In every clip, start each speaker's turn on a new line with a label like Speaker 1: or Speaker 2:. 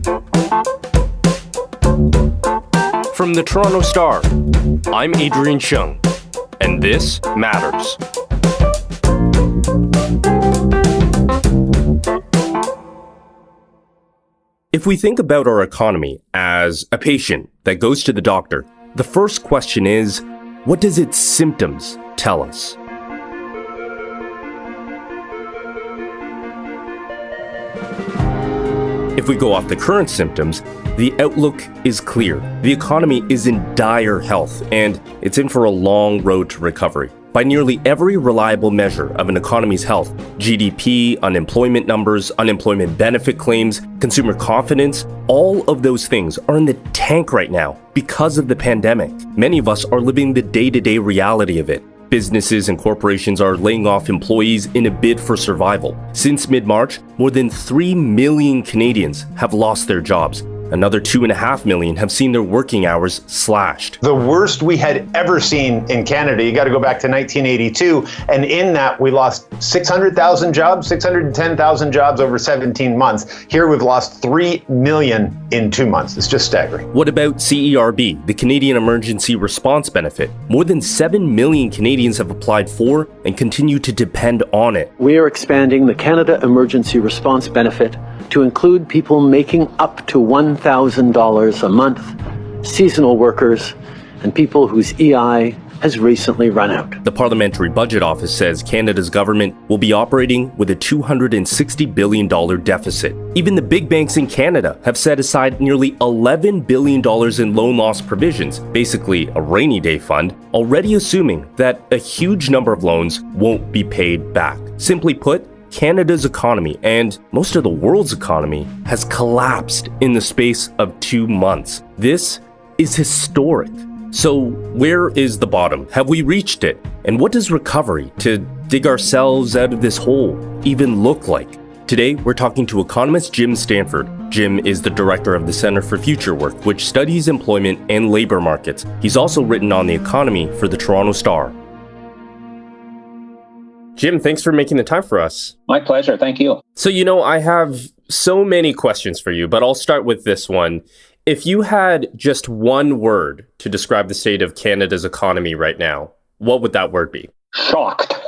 Speaker 1: From the Toronto Star, I'm Adrian Cheung, and this matters. If we think about our economy as a patient that goes to the doctor, the first question is, what does its symptoms tell us? If we go off the current symptoms, the outlook is clear. The economy is in dire health, and it's in for a long road to recovery. By nearly every reliable measure of an economy's health, GDP, unemployment numbers, unemployment benefit claims, consumer confidence, all of those things are in the tank right now because of the pandemic. Many of us are living the day-to-day reality of it. Businesses and corporations are laying off employees in a bid for survival. Since mid-March, more than 3 million Canadians have lost their jobs. Another 2.5 million have seen their working hours slashed.
Speaker 2: The worst we had ever seen in Canada. You got to go back to 1982. And in that, we lost 600,000 jobs, 610,000 jobs over 17 months. Here, we've lost 3 million in 2 months. It's just staggering.
Speaker 1: What about CERB, the Canadian Emergency Response Benefit? More than 7 million Canadians have applied for and continue to depend on it.
Speaker 3: We are expanding the Canada Emergency Response Benefit to include people making up to $1,000 a month, seasonal workers, and people whose EI has recently run out.
Speaker 1: The Parliamentary Budget Office says Canada's government will be operating with a $260 billion deficit. Even the big banks in Canada have set aside nearly $11 billion in loan loss provisions, basically a rainy day fund, already assuming that a huge number of loans won't be paid back. Simply put, Canada's economy, and most of the world's economy, has collapsed in the space of 2 months. This is historic. So where is the bottom? Have we reached it? And what does recovery, to dig ourselves out of this hole, even look like? Today, we're talking to economist Jim Stanford. Jim is the director of the Center for Future Work, which studies employment and labor markets. He's also written on the economy for the Toronto Star. Jim, thanks for making the time for us.
Speaker 4: My pleasure. Thank you.
Speaker 1: So, I have so many questions for you, but I'll start with this one. If you had just one word to describe the state of Canada's economy right now, what would that word be?
Speaker 4: Shocked.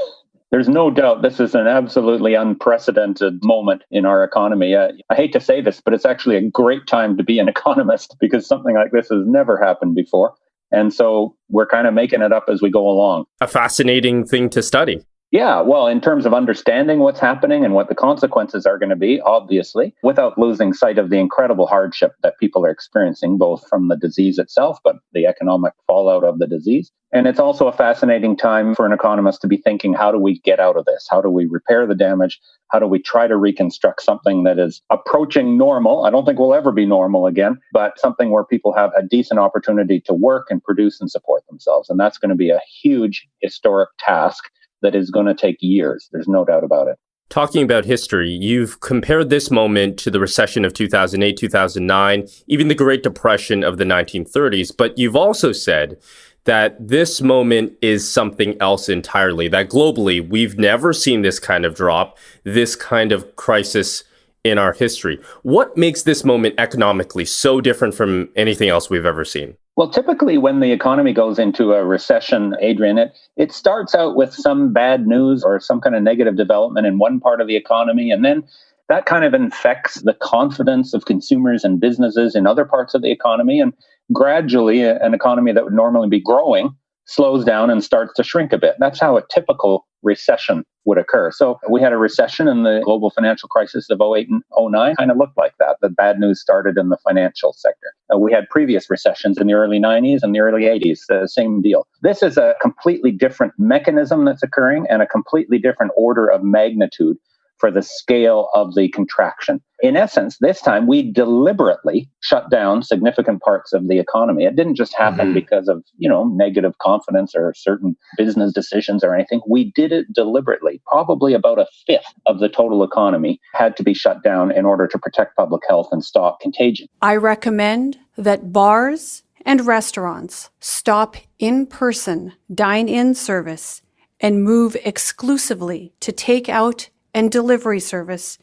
Speaker 4: There's no doubt this is an absolutely unprecedented moment in our economy. I hate to say this, but it's actually a great time to be an economist because something like this has never happened before. And so we're kind of making it up as we go along.
Speaker 1: A fascinating thing to study.
Speaker 4: Yeah, well, in terms of understanding what's happening and what the consequences are going to be, obviously, without losing sight of the incredible hardship that people are experiencing, both from the disease itself, but the economic fallout of the disease. And it's also a fascinating time for an economist to be thinking, how do we get out of this? How do we repair the damage? How do we try to reconstruct something that is approaching normal? I don't think we'll ever be normal again, but something where people have a decent opportunity to work and produce and support themselves. And that's going to be a huge historic task that is going to take years. There's no doubt about it.
Speaker 1: Talking about history, you've compared this moment to the recession of 2008, 2009, even the Great Depression of the 1930s, but you've also said that this moment is something else entirely, that globally, we've never seen this kind of drop, this kind of crisis in our history. What makes this moment economically so different from anything else we've ever seen?
Speaker 4: Well, typically when the economy goes into a recession, Adrian, it starts out with some bad news or some kind of negative development in one part of the economy, and then that kind of infects the confidence of consumers and businesses in other parts of the economy, and gradually an economy that would normally be growing slows down and starts to shrink a bit. That's how a typical recession would occur. So we had a recession in the global financial crisis of 08 and 09, kind of looked like that. The bad news started in the financial sector. We had previous recessions in the early 90s and the early 80s, the same deal. This is a completely different mechanism that's occurring and a completely different order of magnitude for the scale of the contraction. In essence, this time we deliberately shut down significant parts of the economy. It didn't just happen because of, negative confidence or certain business decisions or anything. We did it deliberately. Probably about a fifth of the total economy had to be shut down in order to protect public health and stop contagion.
Speaker 5: I recommend that bars and restaurants stop in-person dine-in service and move exclusively to takeout and delivery service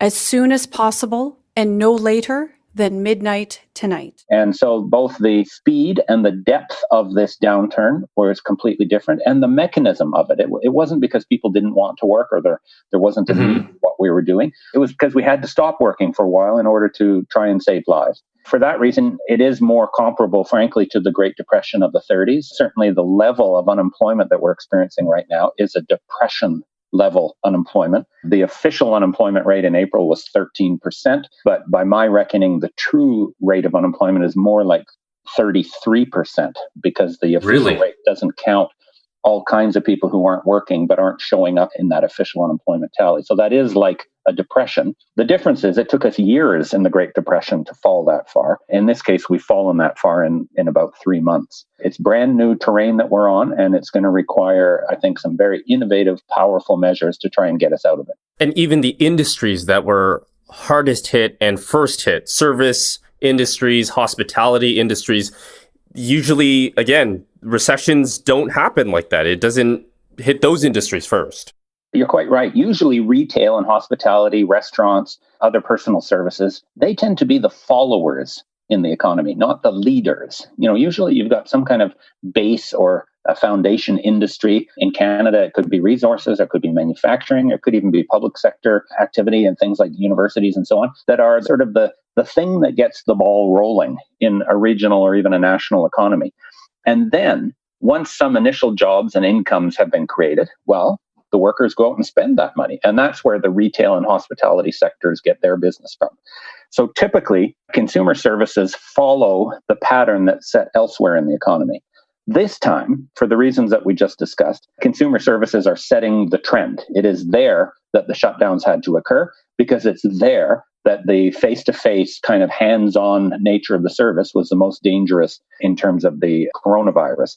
Speaker 5: as soon as possible and no later than midnight tonight.
Speaker 4: And so both the speed and the depth of this downturn was completely different. And the mechanism of it, it wasn't because people didn't want to work or there wasn't a need for what we were doing. It was because we had to stop working for a while in order to try and save lives. For that reason, it is more comparable, frankly, to the Great Depression of the 30s. Certainly the level of unemployment that we're experiencing right now is a depression level unemployment. The official unemployment rate in April was 13%, but by my reckoning, the true rate of unemployment is more like 33% because the official rate doesn't count all kinds of people who aren't working but aren't showing up in that official unemployment tally. So that is like a depression. The difference is it took us years in the Great Depression to fall that far. In this case, we've fallen that far in about 3 months. It's brand new terrain that we're on, and it's going to require, I think, some very innovative, powerful measures to try and get us out of it.
Speaker 1: And even the industries that were hardest hit and first hit, service industries, hospitality industries, usually, again, recessions don't happen like that. It doesn't hit those industries first.
Speaker 4: You're quite right. Usually retail and hospitality, restaurants, other personal services, they tend to be the followers in the economy, not the leaders. Usually you've got some kind of base or a foundation industry. In Canada, it could be resources, it could be manufacturing, it could even be public sector activity and things like universities and so on that are sort of the thing that gets the ball rolling in a regional or even a national economy. And then once some initial jobs and incomes have been created, well, the workers go out and spend that money. And that's where the retail and hospitality sectors get their business from. So typically, consumer services follow the pattern that's set elsewhere in the economy. This time, for the reasons that we just discussed, consumer services are setting the trend. It is there that the shutdowns had to occur because it's there that the face-to-face kind of hands-on nature of the service was the most dangerous in terms of the coronavirus.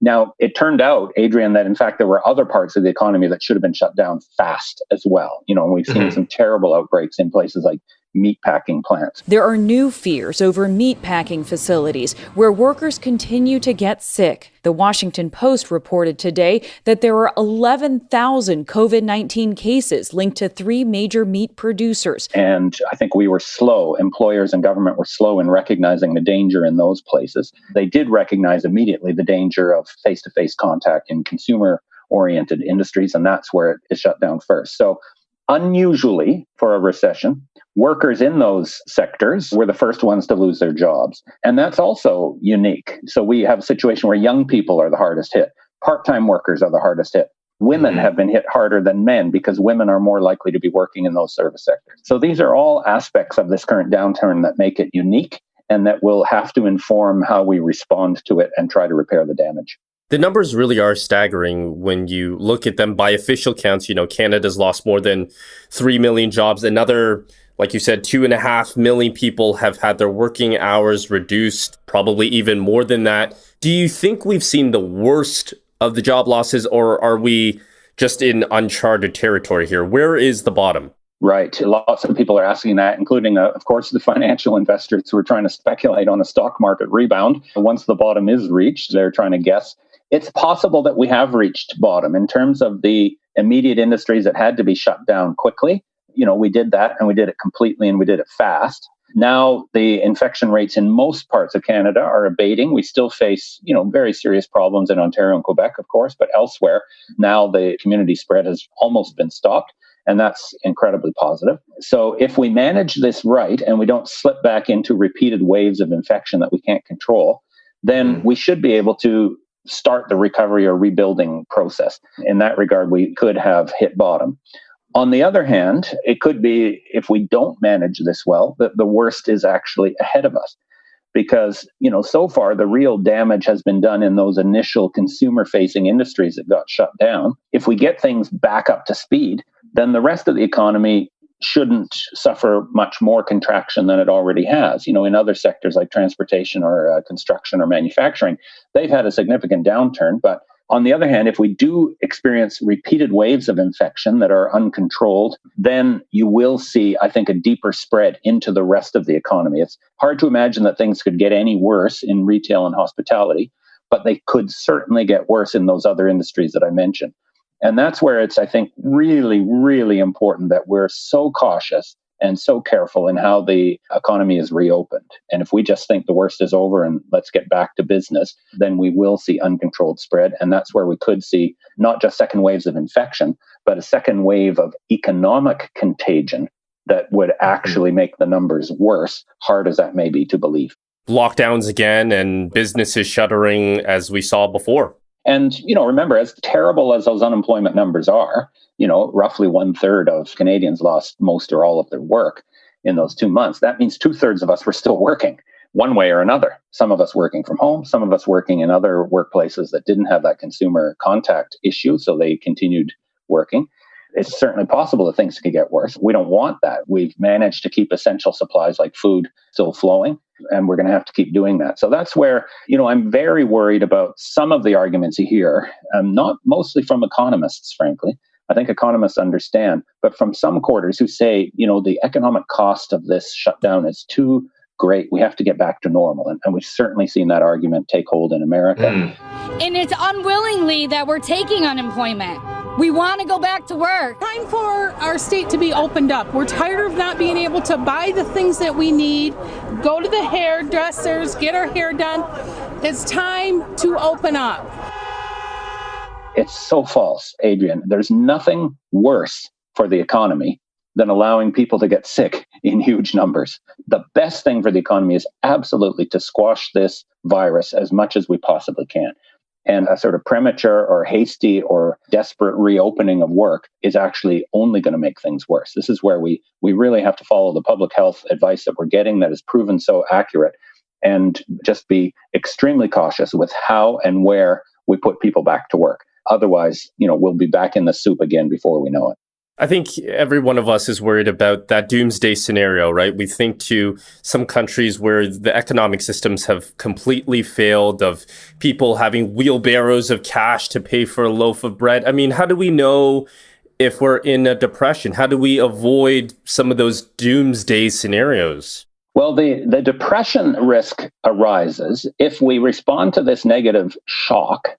Speaker 4: Now, it turned out, Adrian, that in fact there were other parts of the economy that should have been shut down fast as well. We've seen some terrible outbreaks in places like meatpacking plants.
Speaker 6: There are new fears over meatpacking facilities where workers continue to get sick. The Washington Post reported today that there are 11,000 COVID-19 cases linked to 3 major meat producers.
Speaker 4: And I think we were slow. Employers and government were slow in recognizing the danger in those places. They did recognize immediately the danger of face-to-face contact in consumer-oriented industries, and that's where it is shut down first. So unusually for a recession, workers in those sectors were the first ones to lose their jobs. And that's also unique. So we have a situation where young people are the hardest hit. Part-time workers are the hardest hit. Women have been hit harder than men because women are more likely to be working in those service sectors. So these are all aspects of this current downturn that make it unique and that will have to inform how we respond to it and try to repair the damage.
Speaker 1: The numbers really are staggering when you look at them by official counts. Canada's lost more than 3 million jobs. Another, like you said, 2.5 million people have had their working hours reduced, probably even more than that. Do you think we've seen the worst of the job losses, or are we just in uncharted territory here? Where is the bottom?
Speaker 4: Right. Lots of people are asking that, including, of course, the financial investors who are trying to speculate on a stock market rebound. Once the bottom is reached, they're trying to guess. It's possible that we have reached bottom in terms of the immediate industries that had to be shut down quickly. We did that and we did it completely and we did it fast. Now the infection rates in most parts of Canada are abating. We still face, very serious problems in Ontario and Quebec, of course, but elsewhere now the community spread has almost been stopped. And that's incredibly positive. So if we manage this right and we don't slip back into repeated waves of infection that we can't control, then we should be able to start the recovery or rebuilding process. In that regard, we could have hit bottom. On the other hand, it could be, if we don't manage this well, that the worst is actually ahead of us. Because, so far, the real damage has been done in those initial consumer-facing industries that got shut down. If we get things back up to speed, then the rest of the economy shouldn't suffer much more contraction than it already has. In other sectors like transportation or construction or manufacturing, they've had a significant downturn. But on the other hand, if we do experience repeated waves of infection that are uncontrolled, then you will see, I think, a deeper spread into the rest of the economy. It's hard to imagine that things could get any worse in retail and hospitality, but they could certainly get worse in those other industries that I mentioned. And that's where it's, I think, really, really important that we're so cautious and so careful in how the economy is reopened. And if we just think the worst is over and let's get back to business, then we will see uncontrolled spread. And that's where we could see not just second waves of infection, but a second wave of economic contagion that would actually make the numbers worse, hard as that may be to believe.
Speaker 1: Lockdowns again and businesses shuttering as we saw before.
Speaker 4: And, remember, as terrible as those unemployment numbers are, roughly 1/3 of Canadians lost most or all of their work in those 2 months. That means 2/3 of us were still working one way or another. Some of us working from home, some of us working in other workplaces that didn't have that consumer contact issue, so they continued working. It's certainly possible that things could get worse. We don't want that. We've managed to keep essential supplies like food still flowing, and we're going to have to keep doing that. So that's where, I'm very worried about some of the arguments you hear, not mostly from economists, frankly. I think economists understand, but from some quarters who say, the economic cost of this shutdown is too great. We have to get back to normal. And we've certainly seen that argument take hold in America.
Speaker 7: And it's unwillingly that we're taking unemployment. We want to go back to work.
Speaker 8: Time for our state to be opened up. We're tired of not being able to buy the things that we need, go to the hairdressers, get our hair done. It's time to open up.
Speaker 4: It's so false, Adrian. There's nothing worse for the economy than allowing people to get sick in huge numbers. The best thing for the economy is absolutely to squash this virus as much as we possibly can. And a sort of premature or hasty or desperate reopening of work is actually only going to make things worse. This is where we really have to follow the public health advice that we're getting that is proven so accurate, and just be extremely cautious with how and where we put people back to work. Otherwise, we'll be back in the soup again before we know it.
Speaker 1: I think every one of us is worried about that doomsday scenario, right? We think to some countries where the economic systems have completely failed, of people having wheelbarrows of cash to pay for a loaf of bread. I mean, how do we know if we're in a depression? How do we avoid some of those doomsday scenarios?
Speaker 4: Well, the depression risk arises if we respond to this negative shock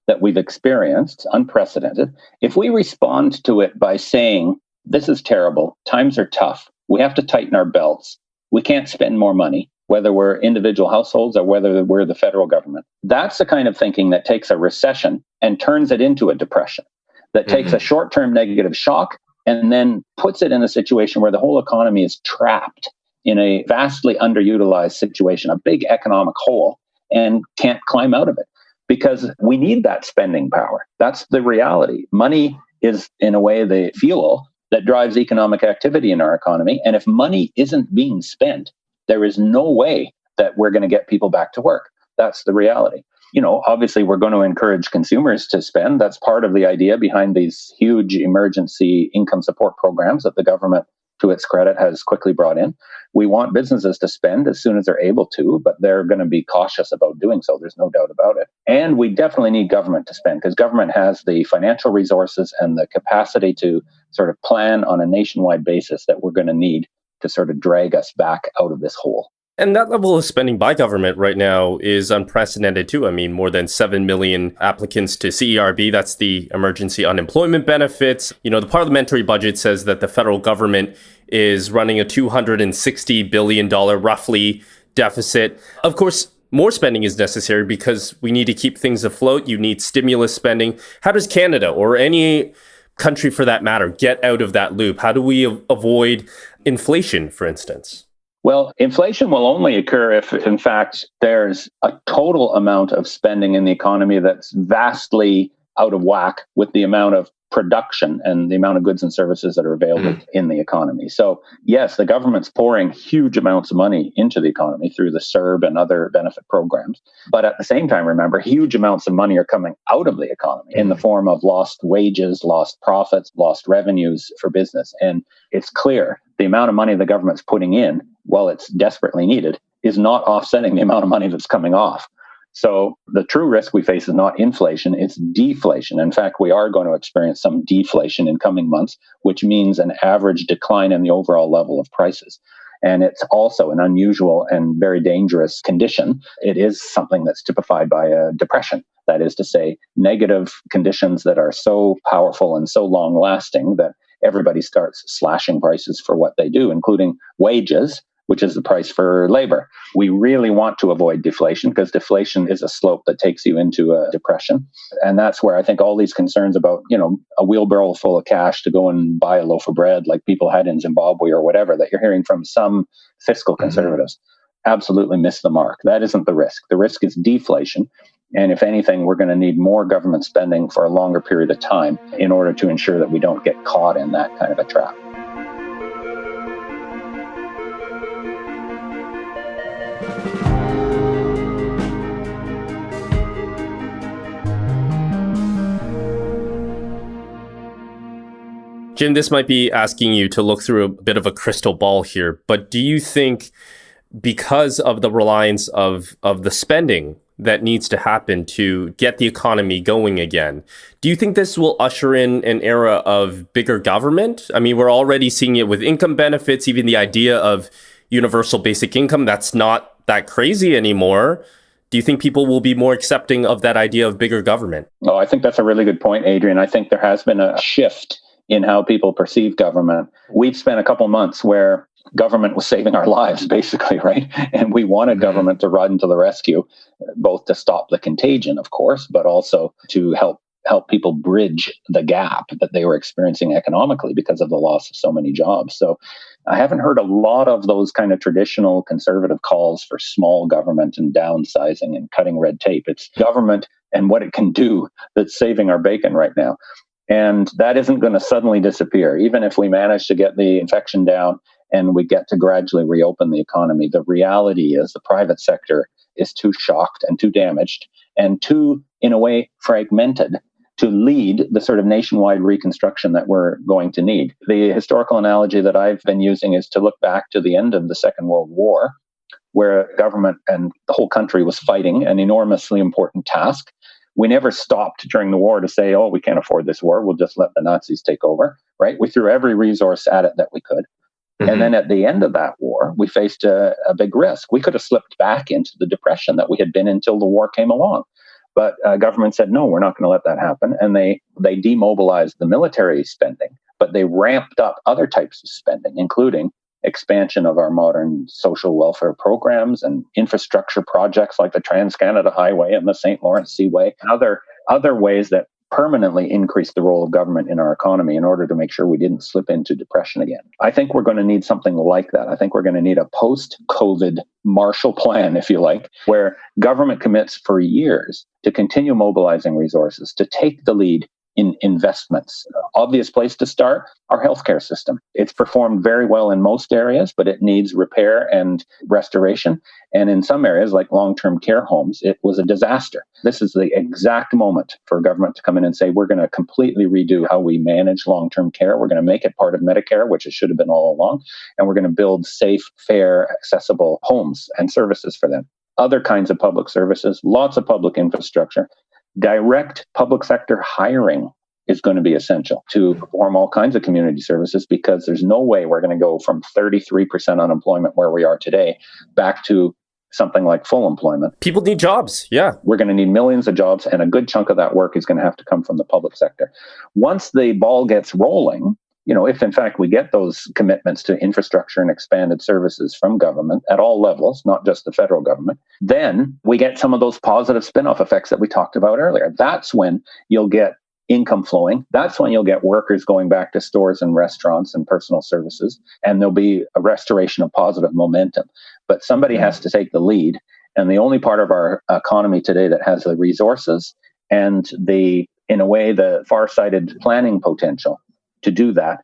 Speaker 4: that we've experienced, unprecedented. If we respond to it by saying, this is terrible, times are tough, we have to tighten our belts, we can't spend more money, whether we're individual households or whether we're the federal government. That's the kind of thinking that takes a recession and turns it into a depression, that takes a short-term negative shock and then puts it in a situation where the whole economy is trapped in a vastly underutilized situation, a big economic hole, and can't climb out of it. Because we need that spending power. That's the reality. Money is, in a way, the fuel that drives economic activity in our economy. And if money isn't being spent, there is no way that we're going to get people back to work. That's the reality. Obviously, we're going to encourage consumers to spend. That's part of the idea behind these huge emergency income support programs that the government, to its credit, has quickly brought in. We want businesses to spend as soon as they're able to, but they're going to be cautious about doing so. There's no doubt about it. And we definitely need government to spend, because government has the financial resources and the capacity to sort of plan on a nationwide basis that we're going to need to sort of drag us back out of this hole.
Speaker 1: And that level of spending by government right now is unprecedented too. I mean, more than 7 million applicants to CERB. That's the emergency unemployment benefits. The parliamentary budget says that the federal government is running a $260 billion roughly deficit. Of course, more spending is necessary because we need to keep things afloat. You need stimulus spending. How does Canada, or any country for that matter, get out of that loop? How do we avoid inflation, for instance?
Speaker 4: Well, inflation will only occur if, in fact, there's a total amount of spending in the economy that's vastly out of whack with the amount of production and the amount of goods and services that are available in the economy. So, yes, the government's pouring huge amounts of money into the economy through the CERB and other benefit programs. But at the same time, remember, huge amounts of money are coming out of the economy in the form of lost wages, lost profits, lost revenues for business. And it's clear the amount of money the government's putting in, while it's desperately needed, is not offsetting the amount of money that's coming off. So the true risk we face is not inflation, it's deflation. In fact, we are going to experience some deflation in coming months, which means an average decline in the overall level of prices. And it's also an unusual and very dangerous condition. It is something that's typified by a depression. That is to say, negative conditions that are so powerful and so long lasting that everybody starts slashing prices for what they do, including wages, which is the price for labor. We really want to avoid deflation because deflation is a slope that takes you into a depression. And that's where I think all these concerns about, a wheelbarrow full of cash to go and buy a loaf of bread like people had in Zimbabwe or whatever that you're hearing from some fiscal conservatives absolutely miss the mark. That isn't the risk. The risk is deflation. And if anything, we're going to need more government spending for a longer period of time in order to ensure that we don't get caught in that kind of a trap.
Speaker 1: Jim, this might be asking you to look through a bit of a crystal ball here, but do you think because of the reliance of the spending that needs to happen to get the economy going again, do you think this will usher in an era of bigger government? I mean, we're already seeing it with income benefits, even the idea of universal basic income, that's not that crazy anymore. Do you think people will be more accepting of that idea of bigger government?
Speaker 4: Oh, I think that's a really good point, Adrian. I think there has been a shift in how people perceive government. We've spent a couple months where government was saving our lives, basically, right? And we wanted government to run to the rescue, both to stop the contagion, of course, but also to help people bridge the gap that they were experiencing economically because of the loss of so many jobs. So I haven't heard a lot of those kind of traditional conservative calls for small government and downsizing and cutting red tape. It's government and what it can do that's saving our bacon right now. And that isn't going to suddenly disappear. Even if we manage to get the infection down and we get to gradually reopen the economy, the reality is the private sector is too shocked and too damaged and too, in a way, fragmented to lead the sort of nationwide reconstruction that we're going to need. The historical analogy that I've been using is to look back to the end of the Second World War, where government and the whole country was fighting an enormously important task. We never stopped during the war to say, oh, we can't afford this war, we'll just let the Nazis take over, right? We threw every resource at it that we could. And then at the end of that war, we faced a big risk. We could have slipped back into the depression that we had been until the war came along. But government said, no, we're not going to let that happen. And they demobilized the military spending, but they ramped up other types of spending, including expansion of our modern social welfare programs and infrastructure projects like the Trans-Canada Highway and the St. Lawrence Seaway, and other ways that permanently increased the role of government in our economy in order to make sure we didn't slip into depression again. I think we're going to need something like that. I think we're going to need a post-COVID Marshall Plan, if you like, where government commits for years to continue mobilizing resources, to take the lead in investments. Obvious place to start, our healthcare system. It's performed very well in most areas, but it needs repair and restoration. And in some areas, like long-term care homes, it was a disaster. This is the exact moment for government to come in and say, we're going to completely redo how we manage long-term care. We're going to make it part of Medicare, which it should have been all along. And we're going to build safe, fair, accessible homes and services for them. Other kinds of public services, lots of public infrastructure. Direct public sector hiring is going to be essential to perform all kinds of community services, because there's no way we're going to go from 33% unemployment where we are today back to something like full employment.
Speaker 1: People need jobs. Yeah.
Speaker 4: We're going to need millions of jobs, and a good chunk of that work is going to have to come from the public sector. Once the ball gets rolling, if in fact we get those commitments to infrastructure and expanded services from government at all levels, not just the federal government, then we get some of those positive spin-off effects that we talked about earlier. That's when you'll get income flowing. That's when you'll get workers going back to stores and restaurants and personal services, and there'll be a restoration of positive momentum. But somebody has to take the lead, and the only part of our economy today that has the resources and the far-sighted planning potential to do that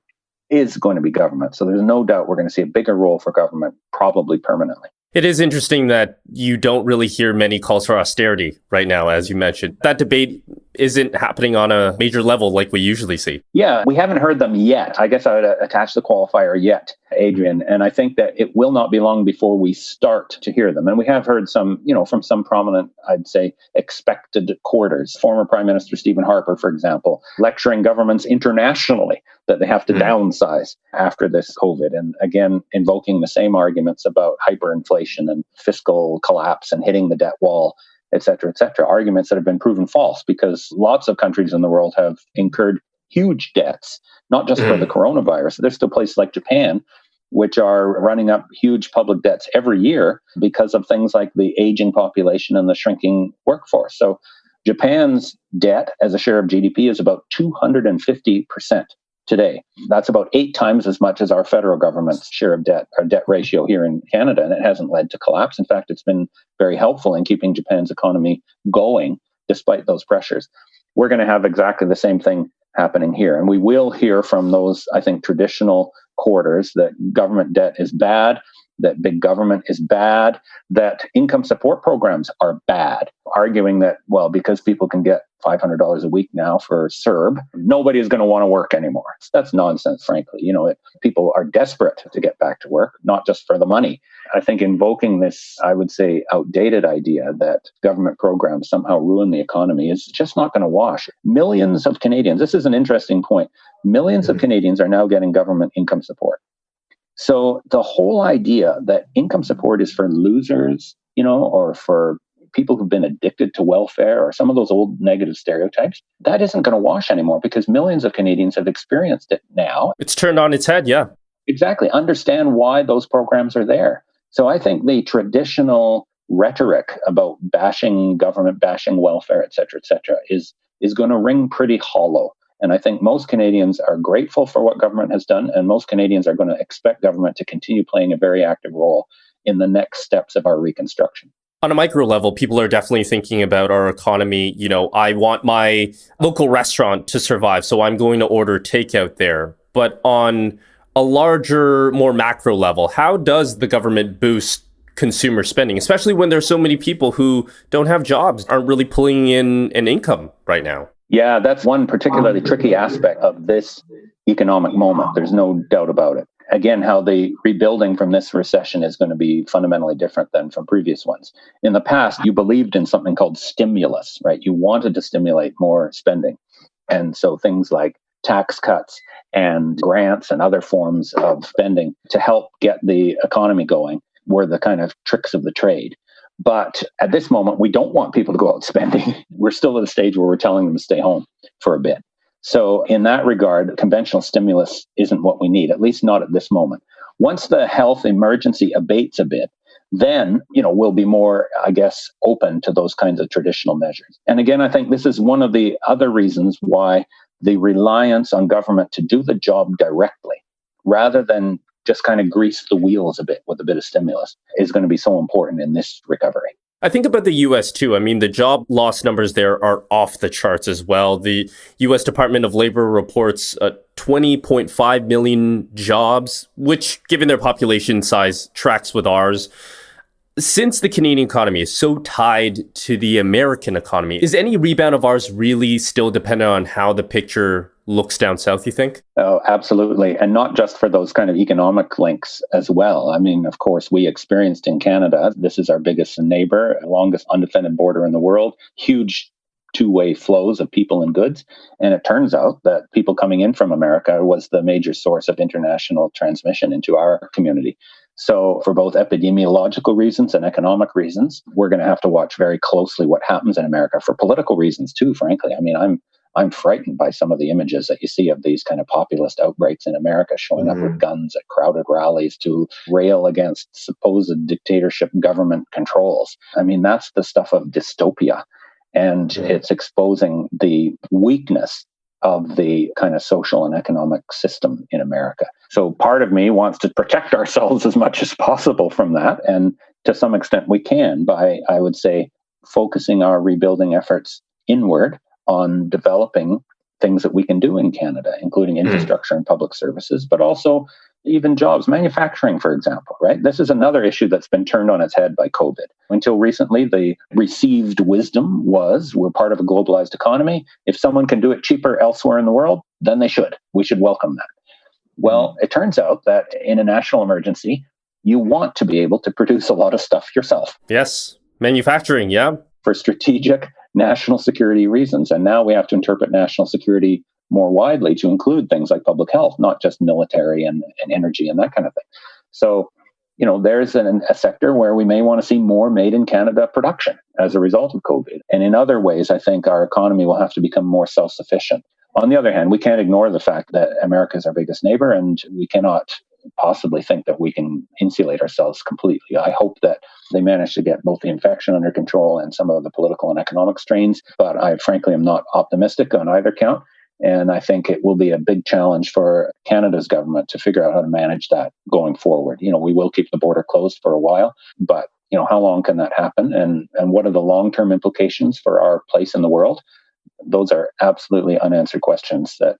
Speaker 4: is going to be government. So there's no doubt we're going to see a bigger role for government, probably permanently.
Speaker 1: It is interesting that you don't really hear many calls for austerity right now, as you mentioned. That debate isn't happening on a major level like we usually see.
Speaker 4: Yeah, we haven't heard them yet. I guess I would attach the qualifier yet, Adrian. And I think that it will not be long before we start to hear them. And we have heard some, from some prominent, I'd say, expected quarters. Former Prime Minister Stephen Harper, for example, lecturing governments internationally that they have to downsize after this COVID. And again, invoking the same arguments about hyperinflation and fiscal collapse and hitting the debt wall, et cetera, arguments that have been proven false because lots of countries in the world have incurred huge debts, not just for the coronavirus. There's still places like Japan, which are running up huge public debts every year because of things like the aging population and the shrinking workforce. So Japan's debt as a share of GDP is about 250% today. That's about 8 times as much as our federal government's share of debt, our debt ratio here in Canada, and it hasn't led to collapse. In fact, it's been very helpful in keeping Japan's economy going despite those pressures. We're going to have exactly the same thing happening here. And we will hear from those, I think, traditional quarters that government debt is bad, that big government is bad, that income support programs are bad, arguing that, well, because people can get $500 a week now for CERB, nobody is going to want to work anymore. That's nonsense, frankly. People are desperate to get back to work, not just for the money. I think invoking this, I would say, outdated idea that government programs somehow ruin the economy is just not going to wash. Millions of Canadians, this is an interesting point, millions of Canadians are now getting government income support. So the whole idea that income support is for losers, or for people who've been addicted to welfare or some of those old negative stereotypes, that isn't going to wash anymore because millions of Canadians have experienced it now.
Speaker 1: It's turned on its head, yeah.
Speaker 4: Exactly. Understand why those programs are there. So I think the traditional rhetoric about bashing government, bashing welfare, et cetera, is going to ring pretty hollow. And I think most Canadians are grateful for what government has done, and most Canadians are going to expect government to continue playing a very active role in the next steps of our reconstruction.
Speaker 1: On a micro level, people are definitely thinking about our economy. I want my local restaurant to survive, so I'm going to order takeout there. But on a larger, more macro level, how does the government boost consumer spending, especially when there's so many people who don't have jobs, aren't really pulling in an income right now?
Speaker 4: Yeah, that's one particularly tricky aspect of this economic moment. There's no doubt about it. Again, how the rebuilding from this recession is going to be fundamentally different than from previous ones. In the past, you believed in something called stimulus, right? You wanted to stimulate more spending. And so things like tax cuts and grants and other forms of spending to help get the economy going were the kind of tricks of the trade. But at this moment, we don't want people to go out spending. We're still at a stage where we're telling them to stay home for a bit. So in that regard, conventional stimulus isn't what we need, at least not at this moment. Once the health emergency abates a bit, then, we'll be more, I guess, open to those kinds of traditional measures. And again, I think this is one of the other reasons why the reliance on government to do the job directly, rather than just kind of grease the wheels a bit with a bit of stimulus, is going to be so important in this recovery.
Speaker 1: I think about the U.S. too. I mean, the job loss numbers there are off the charts as well. The U.S. Department of Labor reports 20.5 million jobs, which, given their population size, tracks with ours. Since the Canadian economy is so tied to the American economy, is any rebound of ours really still dependent on how the picture looks down south, you think?
Speaker 4: Oh, absolutely. And not just for those kind of economic links as well. I mean, of course, we experienced in Canada, this is our biggest neighbor, longest undefended border in the world, huge two-way flows of people and goods. And it turns out that people coming in from America was the major source of international transmission into our community. So for both epidemiological reasons and economic reasons, we're going to have to watch very closely what happens in America. For political reasons too, frankly. I mean, I'm frightened by some of the images that you see of these kind of populist outbreaks in America showing up with guns at crowded rallies to rail against supposed dictatorship government controls. I mean, that's the stuff of dystopia. And it's exposing the weakness of the kind of social and economic system in America. So part of me wants to protect ourselves as much as possible from that. And to some extent we can by, I would say, focusing our rebuilding efforts inward on developing things that we can do in Canada, including infrastructure and public services, but also even jobs, manufacturing, for example, right? This is another issue that's been turned on its head by COVID. Until recently, the received wisdom was we're part of a globalized economy. If someone can do it cheaper elsewhere in the world, then they should. We should welcome that. Well, it turns out that in a national emergency, you want to be able to produce a lot of stuff yourself.
Speaker 1: Yes, manufacturing, yeah.
Speaker 4: For strategic national security reasons. And now we have to interpret national security more widely to include things like public health, not just military and energy and that kind of thing. So, there's a sector where we may want to see more made in Canada production as a result of COVID. And in other ways, I think our economy will have to become more self-sufficient. On the other hand, we can't ignore the fact that America is our biggest neighbor, and we cannot possibly think that we can insulate ourselves completely. I hope that they manage to get both the infection under control and some of the political and economic strains, but I frankly am not optimistic on either count. And I think it will be a big challenge for Canada's government to figure out how to manage that going forward. We will keep the border closed for a while, but how long can that happen? And what are the long-term implications for our place in the world? Those are absolutely unanswered questions that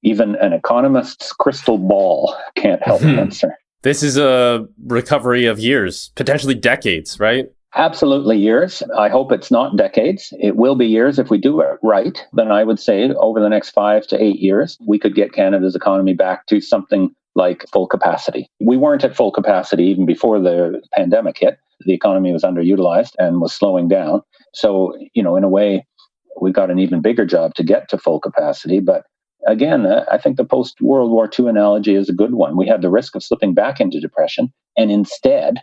Speaker 4: even an economist's crystal ball can't help answer.
Speaker 1: This is a recovery of years, potentially decades, right?
Speaker 4: Absolutely years. I hope it's not decades. It will be years if we do it right. Then I would say over the next 5 to 8 years, we could get Canada's economy back to something like full capacity. We weren't at full capacity even before the pandemic hit. The economy was underutilized and was slowing down. So, in a way, we've got an even bigger job to get to full capacity. But again, I think the post-World War II analogy is a good one. We had the risk of slipping back into depression, and instead,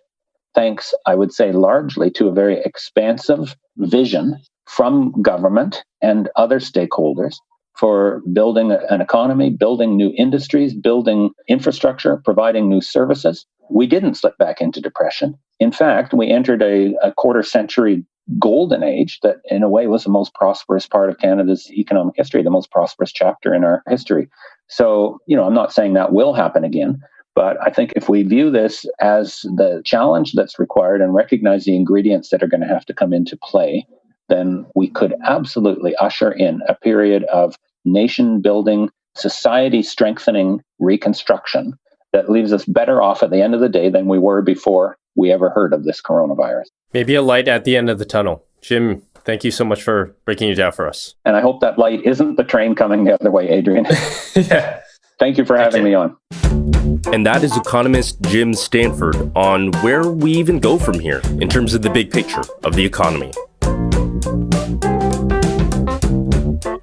Speaker 4: thanks, I would say, largely to a very expansive vision from government and other stakeholders for building an economy, building new industries, building infrastructure, providing new services, we didn't slip back into depression. In fact, we entered a quarter-century golden age that in a way was the most prosperous part of Canada's economic history, the most prosperous chapter in our history. So, I'm not saying that will happen again, but I think if we view this as the challenge that's required and recognize the ingredients that are going to have to come into play, then we could absolutely usher in a period of nation building, society strengthening reconstruction that leaves us better off at the end of the day than we were before we ever heard of this coronavirus.
Speaker 1: Maybe a light at the end of the tunnel. Jim, thank you so much for breaking it down for us.
Speaker 4: And I hope that light isn't the train coming the other way, Adrian.
Speaker 1: Yeah.
Speaker 4: Thank you for having me on.
Speaker 1: And that is economist Jim Stanford on where we even go from here in terms of the big picture of the economy.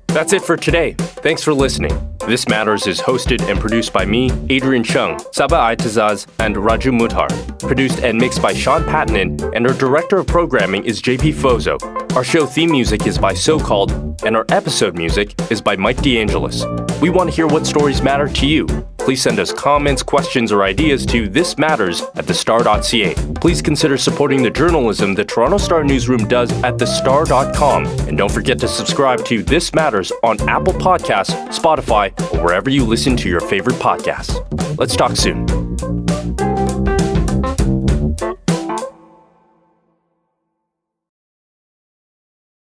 Speaker 1: That's it for today. Thanks for listening. This Matters is hosted and produced by me, Adrian Cheung, Saba Aitazaz, and Raju Muthar. Produced and mixed by Sean Pattinen, and our director of programming is JP Fozo. Our show theme music is by So Called, and our episode music is by Mike DeAngelis. We want to hear what stories matter to you. Please send us comments, questions, or ideas to thismatters@thestar.ca. Please consider supporting the journalism the Toronto Star newsroom does at thestar.com. And don't forget to subscribe to This Matters on Apple Podcasts, Spotify, or wherever you listen to your favorite podcasts. Let's talk soon.